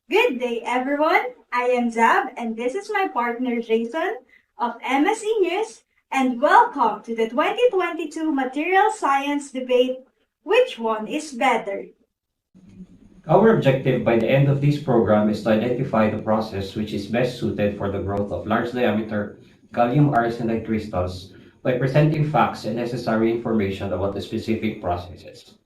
Good day, everyone. I am Zab, and this is my partner Jason of MSE News, and welcome to the 2022 Material Science Debate. Which one is better? Our objective by the end of this program is to identify the process which is best suited for the growth of large diameter gallium arsenide crystals by presenting facts and necessary information about the specific processes.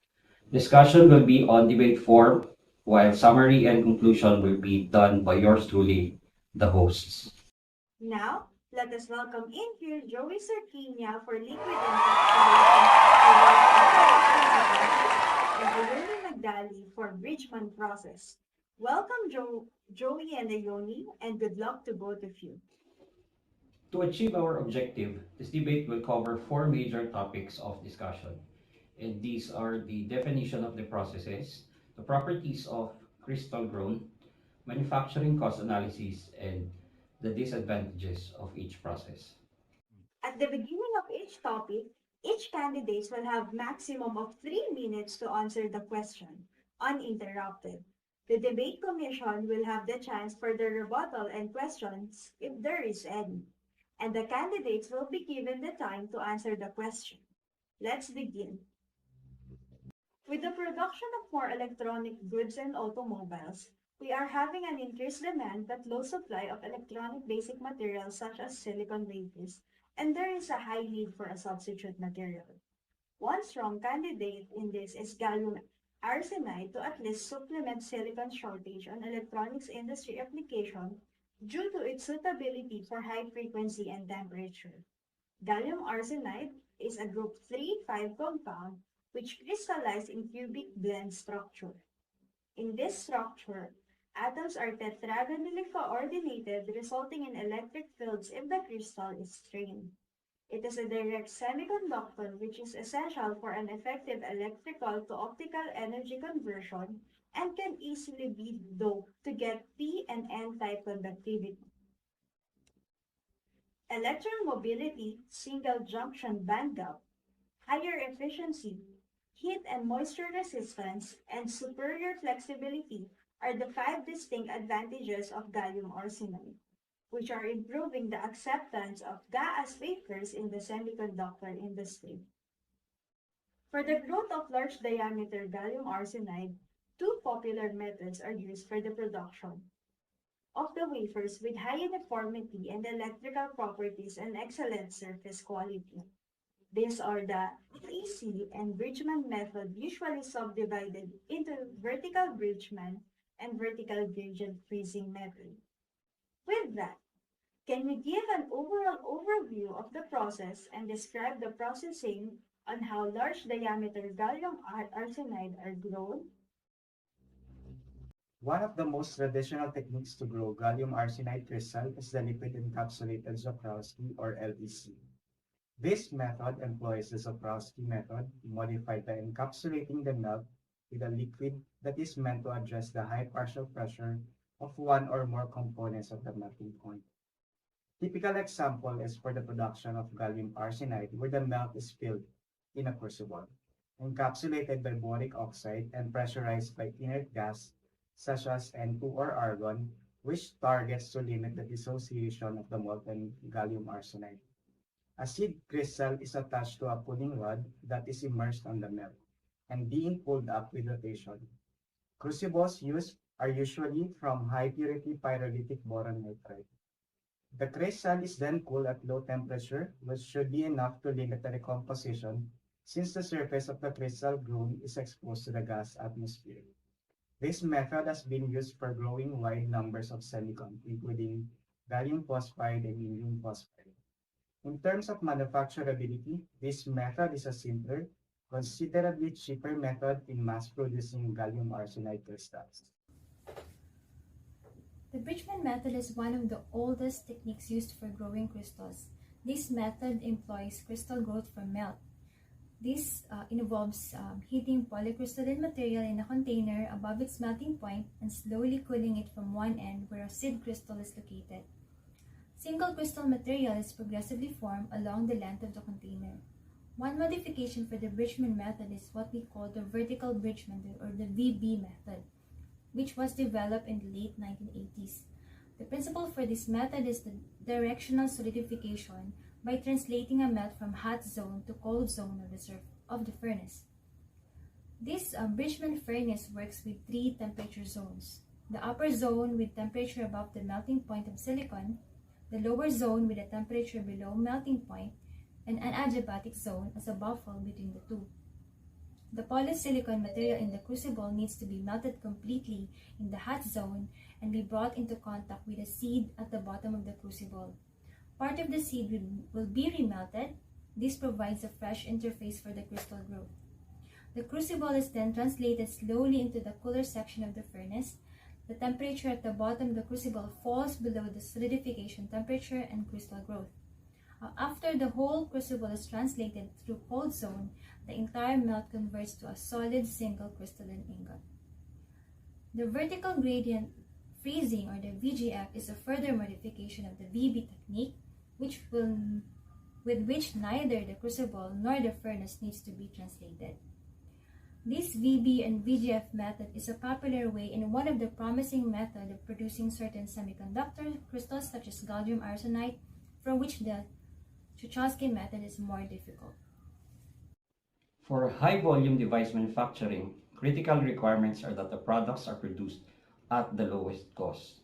Discussion will be on debate form, while summary and conclusion will be done by yours truly, the hosts. Now, let us welcome in here Joey Sarkinia for liquid encapsulation and Ayoni Magdali for Bridgman process. Welcome, Joey and Ayoni, and good luck to both of you. To achieve our objective, this debate will cover four major topics of discussion, and these are the definition of the processes, the properties of crystal growth, manufacturing cost analysis, and the disadvantages of each process. At the beginning of each topic, each candidate will have maximum of 3 minutes to answer the question, uninterrupted. The debate commission will have the chance for the rebuttal and questions if there is any, and the candidates will be given the time to answer the question. Let's begin. With the production of more electronic goods and automobiles, we are having an increased demand but low supply of electronic basic materials such as silicon wafers, and there is a high need for a substitute material. One strong candidate in this is gallium arsenide to at least supplement silicon shortage on electronics industry application due to its suitability for high frequency and temperature. Gallium arsenide is a group 3,5 compound which crystallizes in cubic blende structure. In this structure, atoms are tetragonally coordinated, resulting in electric fields if the crystal is strained. It is a direct semiconductor which is essential for an effective electrical to optical energy conversion and can easily be doped to get p and n-type conductivity. Electron mobility, single junction band gap, higher efficiency, heat and moisture resistance, and superior flexibility are the five distinct advantages of gallium arsenide, which are improving the acceptance of GaAs wafers in the semiconductor industry. For the growth of large diameter gallium arsenide, two popular methods are used for the production of the wafers with high uniformity and electrical properties and excellent surface quality. These are the EC and Bridgman method, usually subdivided into vertical Bridgman and vertical gradient freezing method. With that, can you give an overall overview of the process and describe the processing on how large diameter gallium arsenide are grown? One of the most traditional techniques to grow gallium arsenide crystal is the liquid encapsulated Zoprowski or LEC. This method employs the Zoprowski method modified by encapsulating the melt with a liquid that is meant to address the high partial pressure of one or more components of the melting point. Typical example is for the production of gallium arsenide where the melt is filled in a crucible, encapsulated by boric oxide and pressurized by inert gas such as N2 or argon, which targets to limit the dissociation of the molten gallium arsenide. A seed crystal is attached to a pulling rod that is immersed on the melt and being pulled up with rotation. Crucibles used are usually from high purity pyrolytic boron nitride. The crystal is then cooled at low temperature, which should be enough to limit the decomposition since the surface of the crystal grown is exposed to the gas atmosphere. This method has been used for growing wide numbers of silicon, including gallium phosphide and indium phosphide. In terms of manufacturability, this method is a simpler, considerably cheaper method in mass-producing gallium arsenide crystals. The Bridgman method is one of the oldest techniques used for growing crystals. This method employs crystal growth from melt. This involves heating polycrystalline material in a container above its melting point and slowly cooling it from one end where a seed crystal is located. Single crystal material is progressively formed along the length of the container. One modification for the Bridgman method is what we call the vertical bridge method or the VB method. which was developed in the late 1980s. The principle for this method is the directional solidification by translating a melt from hot zone to cold zone of the furnace. This Bridgman furnace works with three temperature zones: the upper zone with temperature above the melting point of silicon, the lower zone with a temperature below melting point, and an adiabatic zone as a buffer between the two. The polysilicon material in the crucible needs to be melted completely in the hot zone and be brought into contact with a seed at the bottom of the crucible. Part of the seed will be remelted. This provides a fresh interface for the crystal growth. The crucible is then translated slowly into the cooler section of the furnace. The temperature at the bottom of the crucible falls below the solidification temperature and crystal growth. After the whole crucible is translated through cold zone, the entire melt converts to a solid single crystalline ingot. The vertical gradient freezing, or the VGF, is a further modification of the VB technique, with which neither the crucible nor the furnace needs to be translated. This VB and VGF method is a popular way and one of the promising methods of producing certain semiconductor crystals such as gallium arsenide, for which the Tucholsky method is more difficult. For high-volume device manufacturing, critical requirements are that the products are produced at the lowest cost,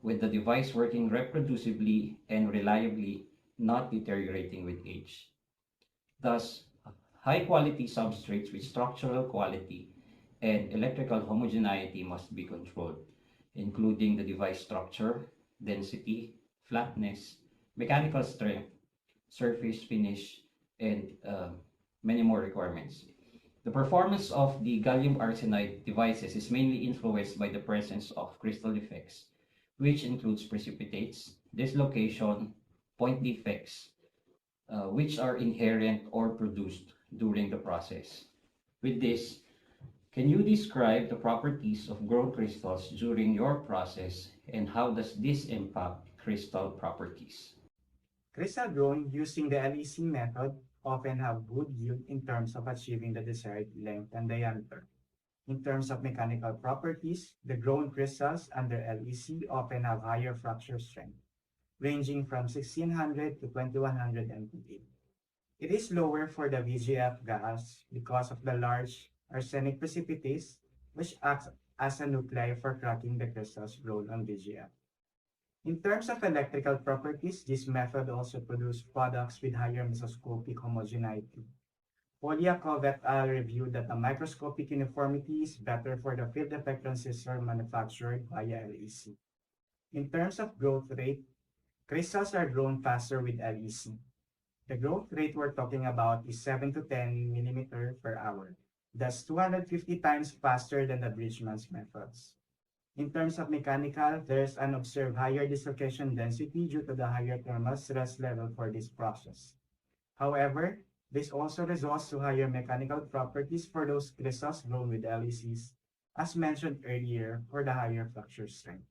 with the device working reproducibly and reliably, not deteriorating with age. Thus, high-quality substrates with structural quality and electrical homogeneity must be controlled, including the device structure, density, flatness, mechanical strength, surface finish, and many more requirements. The performance of the gallium arsenide devices is mainly influenced by the presence of crystal defects, which includes precipitates, dislocation, point defects, which are inherent or produced during the process. With this, can you describe the properties of grown crystals during your process and how does this impact crystal properties? Crystal grown using the LEC method often have good yield in terms of achieving the desired length and diameter. In terms of mechanical properties, the grown crystals under LEC often have higher fracture strength, ranging from 1600 to 2100 MPa. It is lower for the VGF gas because of the large arsenic precipitates, which acts as a nuclei for cracking the crystals grown on VGF. In terms of electrical properties, this method also produces products with higher mesoscopic homogeneity. Polyakov et al. Reviewed that the microscopic uniformity is better for the field effect transistor manufactured via LEC. In terms of growth rate, crystals are grown faster with LEC. The growth rate we're talking about is 7 to 10 millimeter per hour. That's 250 times faster than the Bridgman's methods. In terms of mechanical, there's an observed higher dislocation density due to the higher thermal stress level for this process. However, this also results to higher mechanical properties for those crystals grown with LECs, as mentioned earlier, for the higher fracture strength.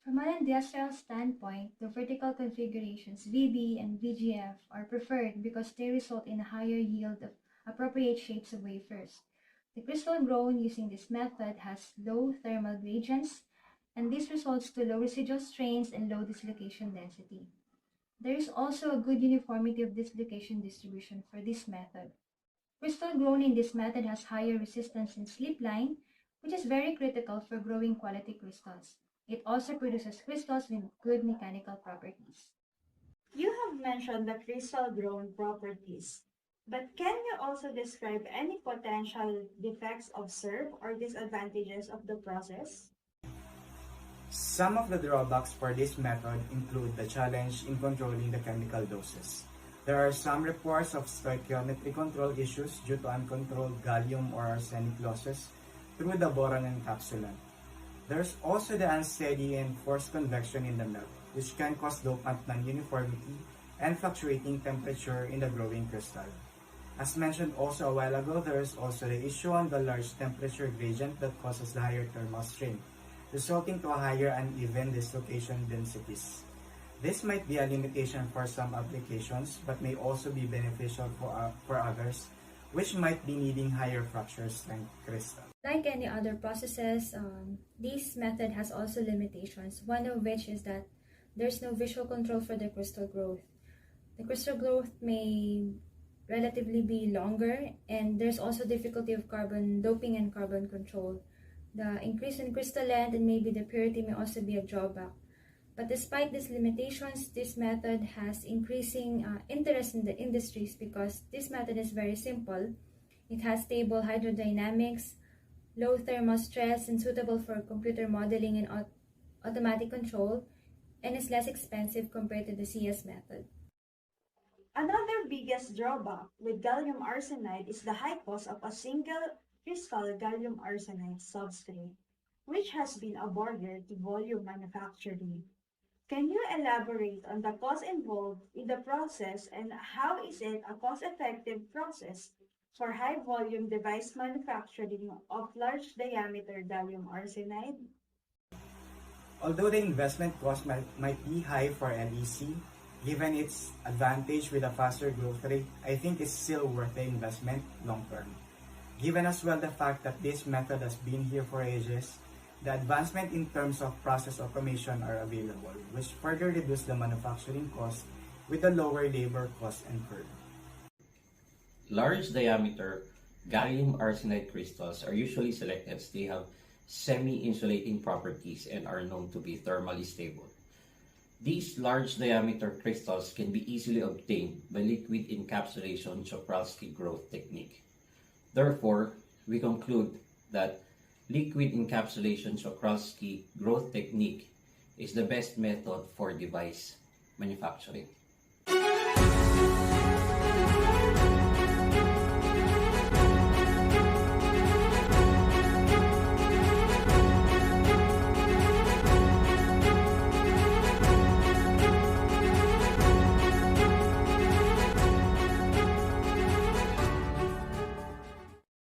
From an industrial standpoint, the vertical configurations VB and VGF are preferred because they result in a higher yield of appropriate shapes of wafers. The crystal grown using this method has low thermal gradients, and this results to low residual strains and low dislocation density. There is also a good uniformity of dislocation distribution for this method. Crystal grown in this method has higher resistance in slip line, which is very critical for growing quality crystals. It also produces crystals with good mechanical properties. You have mentioned the crystal grown properties, but can you also describe any potential defects observed or disadvantages of the process? Some of the drawbacks for this method include the challenge in controlling the chemical doses. There are some reports of stoichiometry control issues due to uncontrolled gallium or arsenic losses through the boron encapsulant. There's also the unsteady and forced convection in the melt, which can cause dopant non-uniformity and fluctuating temperature in the growing crystal. As mentioned also a while ago, there is also the issue on the large temperature gradient that causes the higher thermal strain, resulting to a higher uneven dislocation densities. This might be a limitation for some applications, but may also be beneficial for others, which might be needing higher fracture strength crystal. Like any other processes, this method has also limitations, one of which is that there's no visual control for the crystal growth. The crystal growth may relatively be longer, and there's also difficulty of carbon doping and carbon control. The increase in crystal length and maybe the purity may also be a drawback. But despite these limitations, this method has increasing interest in the industries because this method is very simple. It has stable hydrodynamics, low thermal stress, and suitable for computer modeling and automatic control, and is less expensive compared to the CS method. Another biggest drawback with gallium arsenide is the high cost of a single crystal gallium arsenide substrate, which has been a barrier to volume manufacturing. Can you elaborate on the cost involved in the process and how is it a cost-effective process for high-volume device manufacturing of large diameter gallium arsenide? Although the investment cost might be high for LEC, given its advantage with a faster growth rate, I think it's still worth the investment long term. Given as well the fact that this method has been here for ages, the advancement in terms of process automation are available, which further reduce the manufacturing cost with a lower labor cost incurred. Large diameter gallium arsenide crystals are usually selected as they have semi-insulating properties and are known to be thermally stable. These large diameter crystals can be easily obtained by liquid encapsulation Czochralski growth technique. Therefore, we conclude that liquid encapsulation Czochralski growth technique is the best method for device manufacturing.